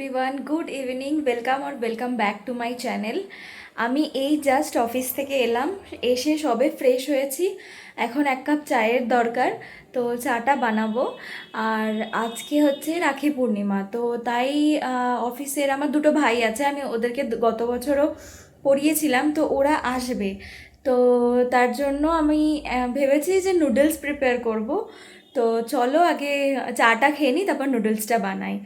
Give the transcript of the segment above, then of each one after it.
Everyone, good evening, welcome আর welcome back to my channel. আমি এই জাস্ট অফিস থেকে এলাম, এসে সবে ফ্রেশ হয়েছি। এখন এক কাপ চায়ের দরকার, তো চাটা বানাবো। আর আজকে হচ্ছে রাখি পূর্ণিমা, তো তাই অফিসের আমার দুটো ভাই আছে, আমি ওদেরকে গত বছরও পড়িয়েছিলাম, তো ওরা আসবে। তো তার জন্য আমি ভেবেছি যে নুডলস প্রিপেয়ার করব। তো চলো আগে চাটা খেয়ে নিই, তারপর নুডলসটা বানাই।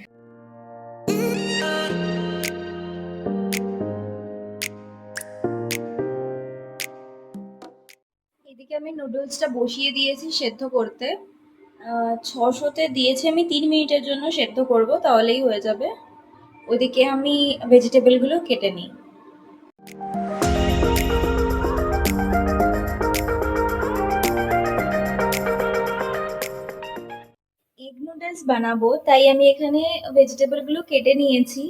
এদিকে আমি নুডলসটা বসিয়ে দিয়েছি সেদ্ধ করতে। 600-তে দিয়েছি, আমি 3 মিনিটের জন্য সেদ্ধ করব, তাহলেই হয়ে যাবে। ওইদিকে আমি ভেজিটেবলগুলো কেটে নিই। এগ নুডলস বানাবো, তাই আমি এখানে ভেজিটেবলগুলো কেটে নিয়েছি।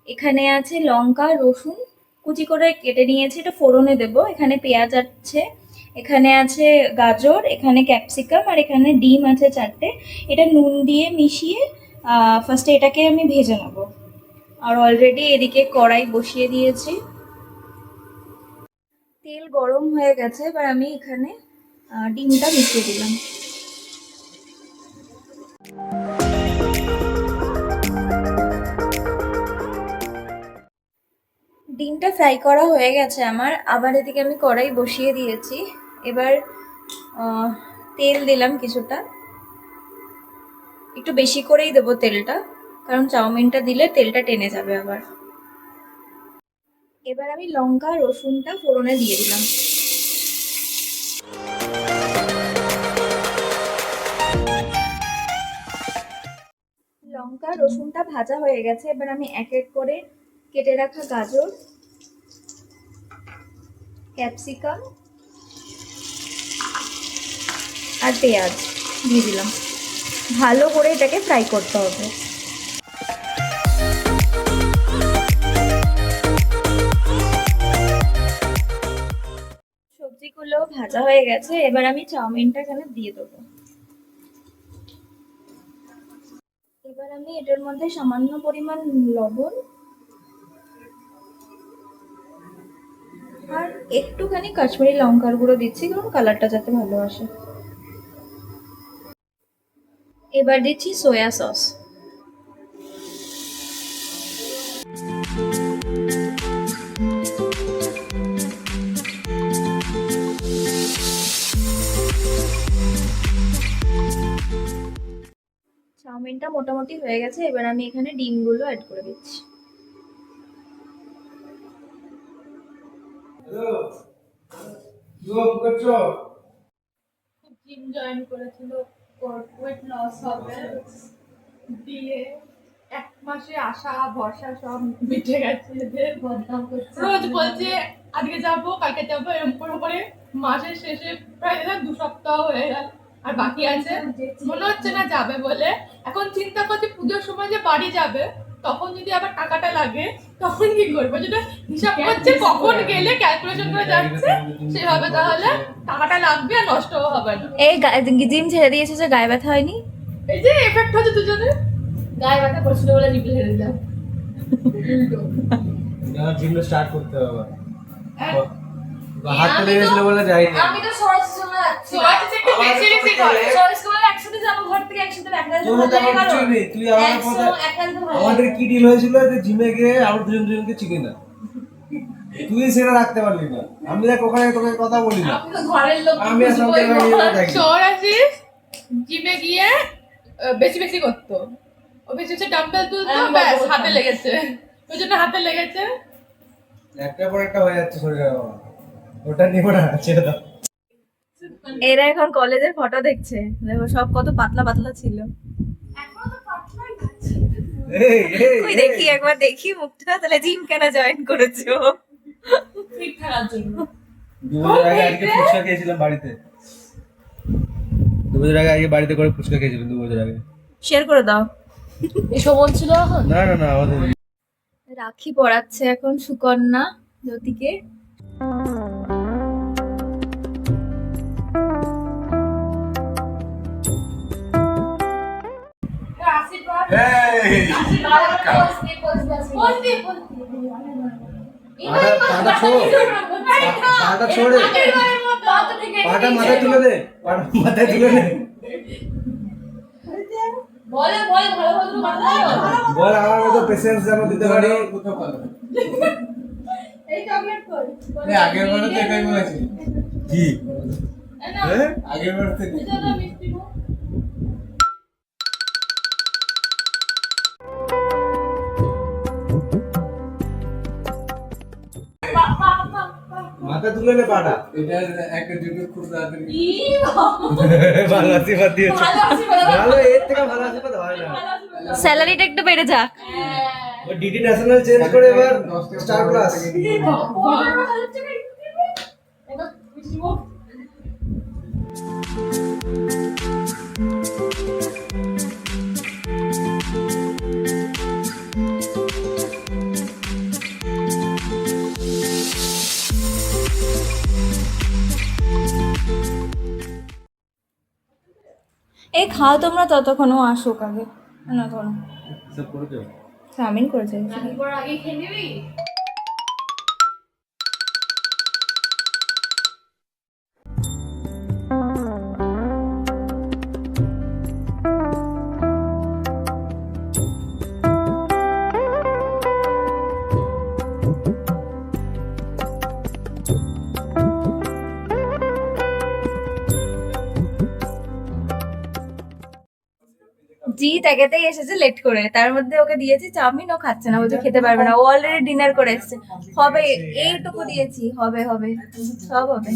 এখানে আছে লঙ্কা, রসুন কুচি করে কেটে নিয়েছি, এটা ফোড়নে দেবো। এখানে পেঁয়াজ আছে, এখানে আছে গাজর, এখানে ক্যাপসিকাম, আর এখানে ডিম আছে 4টে। এটা নুন দিয়ে মিশিয়ে ফার্স্টে এটাকে আমি ভেজে নেবো। আর অলরেডি এদিকে কড়াই বসিয়ে দিয়েছি, তেল গরম হয়ে গেছে। এবার আমি এখানে ডিমটা মিশিয়ে দিলাম। ডিমটা ফ্রাই করা হয়ে গেছে আমার। আবার এদিকে আমি কড়াই বসিয়ে দিয়েছি। এবার তেল দিলাম কিছুটা, একটু বেশি করেই দেবো তেলটা, কারণ চাউমিনটা দিলে তেলটা টেনে যাবে আবার। এবার আমি লঙ্কা রসুনটা ফোড়নে দিয়ে দিলাম। লঙ্কা রসুনটা ভাজা হয়ে গেছে। এবার আমি এক এক করে কেটে রাখা গাজর, ক্যাপসিকাম আর পেঁয়াজ দিয়ে দিলাম। ভালো করে এটাকে ফ্রাই করতে হবে। সবজিগুলো ভাজা হয়ে গেছে। এবার আমি চাউমিনটা এখানে দিয়ে দেবো। এবার আমি এটার মধ্যে সামান্য পরিমাণ লবণ আর একটুখানি কাশ্মীরি লঙ্কার গুঁড়ো দিচ্ছি, কারণ কালারটা যাতে ভালো আসে। এবার দিচ্ছি সয়া সস। চাউমিনটা মোটামুটি হয়ে গেছে। এবার আমি এখানে ডিমগুলো অ্যাড করে দিচ্ছি। জিম জয়েন করেছিল, ওয়েট লস হবে, দিয়ে 1 মাসে আশা ভরসা সব মিটে গেছে। এদের বদনাম করছে, রোজ বলছে আজকে যাবো কালকে যাবো, এরকম করে করে মাসের শেষে প্রায় 2 সপ্তাহ হয়ে গেল, আর বাকি আছে। মনে হচ্ছে না যাবে বলে। এখন চিন্তা করছি পুজোর সময় যে বাড়ি যাবে, তখন যদি আবার টাকাটা লাগে তখন কি করবো, যেটা হিসাব করছে কখন গেলে ক্যালকুলেশন করে যাচ্ছে সেভাবে, তাহলে টাকাটা লাগবে আর নষ্টও হবে না। এই জিম ছেড়ে দিয়েছে যে গায়ে ব্যথা হয়নি, এই যে এফেক্ট হচ্ছে দুজনে। গায়ে ব্যথা করছিল বলে জিম ছেড়ে দিলাম। না, জিমটা স্টার্ট করতে হবে। হাত পড়ে গেছিল বলে যাইনি। আমি তো সরস জন্য যাচ্ছি, সরস একটু বেশি বেশি করে সরস করে একসাথে যাব, ঘর থেকে একসাথে ব্যাংকালে যাব। তোর তো আমার কিছুই নেই, তুই আমার পথে। আমাদের কি ডিল হয়েছিল যে জিমে গিয়ে আমরা দুজনকে চিনি না, তুই সেটা রাখতে পারলি না। আমি দেখ ওখানে তোকে কথা বলি না, আমি তো ঘরের লোক, আমি আসলে সরাসরি জিমে গিয়ে বেশি বেশি করতো। ও বেশি বেশি ডাম্বেল তুলতো, ব্যাস হাতে লেগেছে, ওই জন্য হাতে লেগেছে। একটার পর একটা হয়ে যাচ্ছে শরীরে, ওটা নিব না, ছেড়ে দাও। এরা এখন কলেজের ফটো দেখছে, দেখো সব কত পাতলা পাতলা ছিল। এই এই কই দেখি, একবার দেখি মুখটা, তাহলে জিম কেন জয়েন করেছো? ফিট থাকার জন্য। 2 বছর আগে আজকে ফুচকা খেয়েছিলাম বাড়িতে। 2 বছর আগে বাড়িতে করে ফুচকা খেয়েছিলাম 2 বছর আগে। শেয়ার করে দাও। এসব বলছিল এখন। না না না, আমাদের রাখি পড়াচ্ছে এখন সুকন্যা জ্যোতিকে। আশীর্বাদ। এই পাটা ছোড়, পাটা ছোড়ে, পাটা মাথায় তুলে দে, পাটা মাথায় তুলে দে। বল আমার মতো পেশেন্স যেন দিতে পারি। আগের বার তো এটাই বলেছি। কি আগের বার থেকে মাথা তুলে নে পাটা। এটা একটা দুটো খুব তাড়াতাড়ি ভালো আশীর্বাদ দিয়েছে। ভালো, এর থেকে ভালো আশীর্বাদ হয় না। স্যালারিটা একটু বেড়ে যাক। ও ডিডি ন্যাশনাল চেঞ্জ করে এবার স্টার প্লাস। এই খাও তোমরা, ততক্ষণ ও আসুক আগে। না ধরো, সব করে দাও। চাউমিন করেছে। আগে খেয়ে নিবি। জিৎ একেতেই এসেছে লেট করে, তার মধ্যে ওকে দিয়েছি চাউমিন, ও খাচ্ছে না, বলছে খেতে পারবে না। ও অলরেডি ডিনার করে এসেছে। হবে, এইটুকু দিয়েছি, হবে হবে, সব হবে,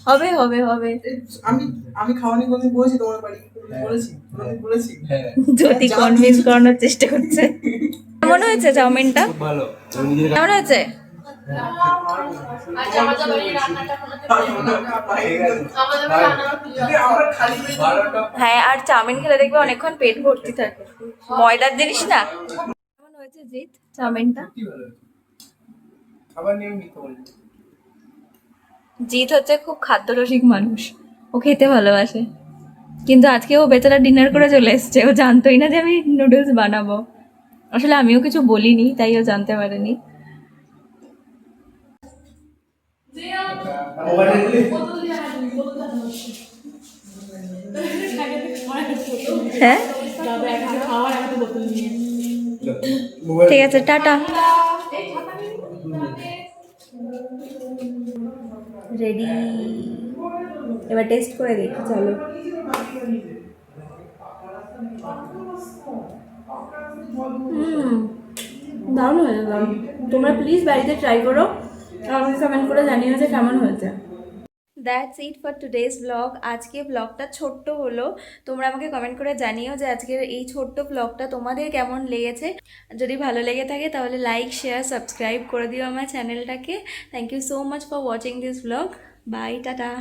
হবে হবে হবে। আমি খাওয়ানি কোনদিন বলেছি তোমার বাড়ি বলেছি বলেছি হ্যাঁ যদি কনভিন্স করানোর চেষ্টা করছে। কেমন হয়েছে চাউমিনটা? খুব ভালো। আমি নিজের কেমন হয়েছে? আচ্ছা আমাদের বাড়ির রান্নাটা আমরা খালি পেটে হ্যাঁ, আর চাউমিন খেলে দেখবে অনেকক্ষণ পেট ভর্তি থাকে, ময়দার জিনিস না। কেমন হয়েছে জিৎ চাউমিনটা? খাবার নিয়ে মিথ্যা বলি জিৎ হচ্ছে খুব খাদ্যরসিক মানুষ, ও খেতে ভালোবাসে। কিন্তু আজকে ও বেচারা ডিনার করে চলে এসছে, ও জানতোই না যে আমি নুডলস বানাবো। আসলে আমিও কিছু বলিনি, তাই ও জানতে পারেনি। হ্যাঁ ঠিক আছে, টাটা। রেডি, এবার টেস্ট করে দেখি, চলো। দারুণ হয়েছে, দারুণ। তোমরা প্লিজ বাড়িতে ট্রাই করো, আমাকে কমেন্ট করে জানিও যে কেমন হয়েছে। That's it for today's blog. আজকে ব্লগটা ছোট্ট হলো, তোমরা আমাকে কমেন্ট করে জানিও যে আজকের এই ছোট্ট ব্লগটা তোমাদের কেমন লেগেছে। যদি ভালো লেগে থাকে তাহলে লাইক, শেয়ার, সাবস্ক্রাইব করে দিও আমার চ্যানেলটাকে। Thank you so much for watching this vlog. Bye, tata.